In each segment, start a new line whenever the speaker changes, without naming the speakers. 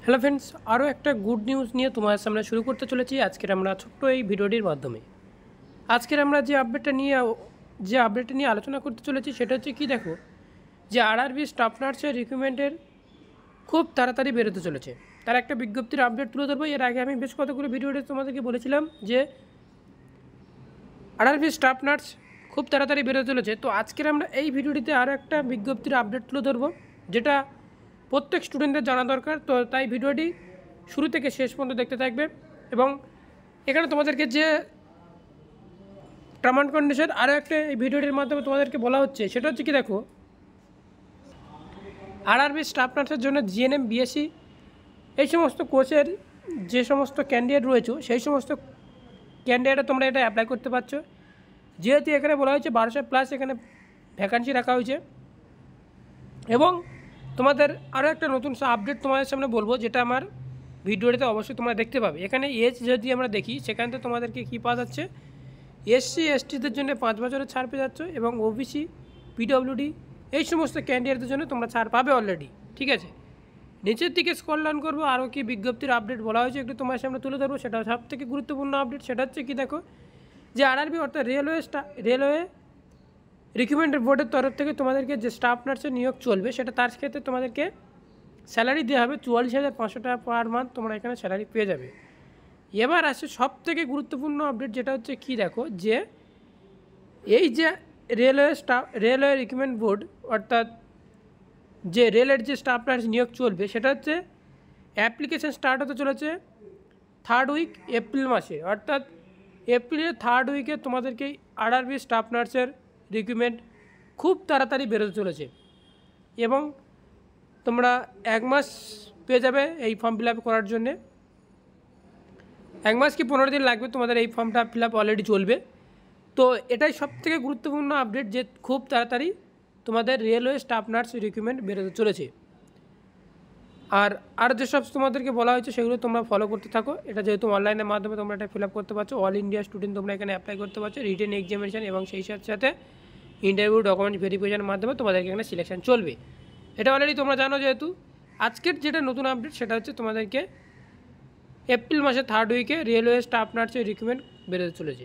Hello friends, আরও একটা good news নিয়ে তোমার সামনে শুরু করতে চলেছি আজকের আমরা ছোট্ট এই ভিডিওটির মাধ্যমে। আজকের আমরা যে আপডেটটা নিয়ে আলোচনা করতে চলেছি সেটা হচ্ছে কি, দেখো যে আরআরবি স্টাফ নার্সের রিক্রুটমেন্টের খুব তাড়াতাড়ি বেরোতে চলেছে। তার একটা বিজ্ঞপ্তির আপডেট তুলে ধরবো। এর আগে আমি বেশ কতগুলো ভিডিওতে তোমাদেরকে বলেছিলাম যে আরআরবি স্টাফ নার্স খুব তাড়াতাড়ি বেরোতে চলেছে। তো আজকের আমরা এই ভিডিওটিতে আরও একটা বিজ্ঞপ্তির আপডেট তুলে ধরবো, যেটা প্রত্যেক স্টুডেন্টদের জানা দরকার। তো তাই ভিডিওটি শুরু থেকে শেষ পর্যন্ত দেখতে থাকবে। এবং এখানে তোমাদেরকে যে টার্ম অ্যান্ড কন্ডিশন আরও একটা এই ভিডিওটির মাধ্যমে তোমাদেরকে বলা হচ্ছে, সেটা হচ্ছে কি, দেখো আরআরবি স্টাফ নার্সের জন্য জিএনএম বিএসসি এই সমস্ত কোর্সের যে সমস্ত ক্যান্ডিডেট রয়েছে সেই সমস্ত ক্যান্ডিডেটরা তোমরা এটা অ্যাপ্লাই করতে পারছো। যেহেতু এখানে বলা হয়েছে 1200+ এখানে ভ্যাকান্সি রাখা হয়েছে। এবং তোমাদের আরও একটা নতুন আপডেট তোমাদের সামনে বলবো, যেটা আমার ভিডিওটিতে অবশ্যই তোমরা দেখতে পাবে। এখানে এজ যদি আমরা দেখি, সেখান থেকে তোমাদেরকে কী পাওয়া যাচ্ছে, এসসি এসটিদের জন্য 5 বছরের ছাড় পেয়ে যাচ্ছ, এবং ওবিসি পিডব্লিউডি এই সমস্ত ক্যান্ডিডেটদের জন্য তোমরা ছাড় পাবে অলরেডি। ঠিক আছে, নিচের দিকে স্ক্রল ডাউন করবো, আরও কি বিজ্ঞপ্তির আপডেট বলা হয়েছে একটু তোমার সামনে তুলে ধরবো। সেটা সবথেকে গুরুত্বপূর্ণ আপডেট। সেটা হচ্ছে কি, দেখো যে আরআরবি অর্থাৎ রেলওয়ে রিক্রুটমেন্ট বোর্ডের তরফ থেকে তোমাদেরকে যে স্টাফ নার্সের নিয়োগ চলবে, সেটা তার ক্ষেত্রে তোমাদেরকে স্যালারি দেওয়া হবে 44,500 টাকা পার মান্থ। তোমরা এখানে স্যালারি পেয়ে যাবে। এবার আসছে সবথেকে গুরুত্বপূর্ণ আপডেট, যেটা হচ্ছে কি, দেখো যে এই যে রেলওয়ে রিক্রুটমেন্ট বোর্ড অর্থাৎ যে রেলের যে স্টাফ নার্স নিয়োগ চলবে, সেটা হচ্ছে অ্যাপ্লিকেশান স্টার্ট হতে চলেছে 3rd উইক এপ্রিল মাসে। অর্থাৎ এপ্রিলের 3rd উইকে তোমাদেরকে আরআরবি স্টাফ নার্সের রিক্রুটমেন্ট খুব তাড়াতাড়ি বেরোতে চলেছে। এবং তোমরা 1 মাস পেয়ে যাবে এই ফর্ম ফিল আপ করার জন্যে। 1 মাস কি 15 দিন লাগবে, তোমাদের এই ফর্মটা ফিল আপ অলরেডি চলবে। তো এটাই সবথেকে গুরুত্বপূর্ণ আপডেট, যে খুব তাড়াতাড়ি তোমাদের রেলওয়ে স্টাফ নার্স রিক্রুটমেন্ট বেরোতে চলেছে। আর যেসব তোমাদেরকে বলা হয়েছে সেগুলো তোমরা ফলো করতে থাকো। এটা যেহেতু অনলাইনের মাধ্যমে তোমরা এটা ফিল আপ করতে পারছো, অল ইন্ডিয়া স্টুডেন্ট তোমরা এখানে অ্যাপ্লাই করতে পারছো রিটেন এক্সামিনেশন, এবং সেই সাথে সাথে ইন্টারভিউ ডকুমেন্ট ভেরিফিকেশনের মাধ্যমে তোমাদেরকে এখানে সিলেকশন চলবে। এটা অলরেডি তোমরা জানো। যেহেতু আজকের যেটা নতুন আপডেট, সেটা হচ্ছে তোমাদেরকে এপ্রিল মাসের 3rd উইকে রেলওয়ে স্টাফ নার্সের রিক্রুটমেন্ট বেরোতে চলেছে।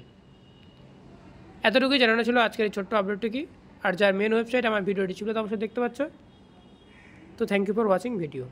এতটুকুই জানানো ছিল আজকের এই ছোট্ট আপডেটটি কি। আর যার মেন ওয়েবসাইট আমার ভিডিওটি ছিল, তো অবশ্যই দেখতে পাচ্ছ। তো thank you for watching video.